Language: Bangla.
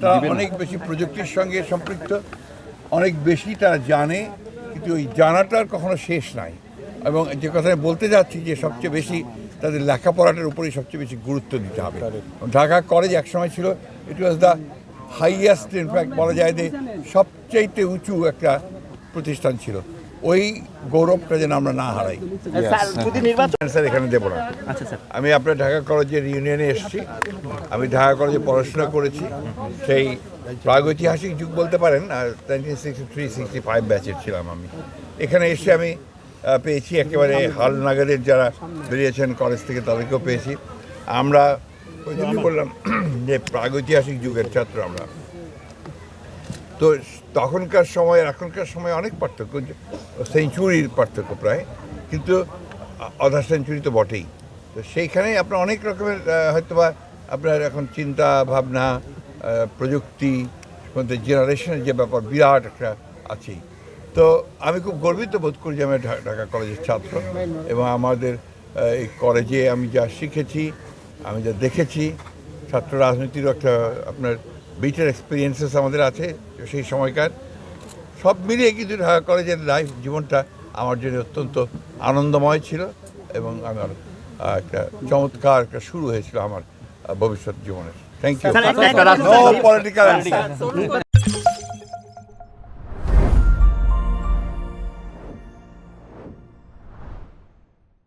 তারা অনেক বেশি প্রযুক্তির সঙ্গে সম্পৃক্ত, অনেক বেশি তারা জানে, কিন্তু ওই জানাটার কখনো শেষ নাই। এবং যে কথা আমি বলতে যাচ্ছি যে সবচেয়ে বেশি তাদের লেখাপড়াটার উপরেই সবচেয়ে বেশি গুরুত্ব দিতে হবে। ঢাকা কলেজ একসময় ছিল, ইট ওয়াজ দ্য হাইয়েস্ট, ইনফ্যাক্ট বলা যায় যে সবচাইতে উঁচু একটা প্রতিষ্ঠান ছিল। ওই গৌরবটা যেন আমরা না হারাই। স্যার এখানে দেবো না। আমি আপনার ঢাকা কলেজের ইউনিয়নে এসেছি, আমি ঢাকা কলেজে পড়াশোনা করেছি, সেই প্রাগৈতিহাসিক যুগ বলতে পারেন, 1963-65 ব্যাচের ছিলাম আমি। এখানে এসে আমি পেয়েছি একেবারে হাল নাগাদের যারা বেরিয়েছেন কলেজ থেকে, তাদেরকেও পেয়েছি। আমরা ওই জন্য বললাম যে প্রাগৈতিহাসিক যুগের ছাত্র আমরা। তো তখনকার সময় আর এখনকার সময় অনেক পার্থক্য, সেঞ্চুরির পার্থক্য প্রায়, কিন্তু আধা সেঞ্চুরি তো বটেই। তো সেইখানে আপনার অনেক রকমের হয়তোবা আপনার এখন চিন্তা ভাবনা, প্রযুক্তি, জেনারেশনের যে ব্যাপার বিরাট একটা আছেই। তো আমি খুব গর্বিত বোধ করি যে আমি ঢাকা কলেজের ছাত্র, এবং আমাদের এই কলেজে আমি যা শিখেছি, আমি যা দেখেছি, ছাত্র রাজনীতিরও একটা আপনার বিটার এক্সপিরিয়েন্সেস আমাদের আছে সেই সময়কার। সব মিলিয়ে কিন্তু ঢাকা কলেজের লাইফ জীবনটা আমার জন্য অত্যন্ত আনন্দময় ছিল, এবং আমার একটা চমৎকার একটা শুরু হয়েছিল আমার ভবিষ্যৎ জীবনের। Thank you. No political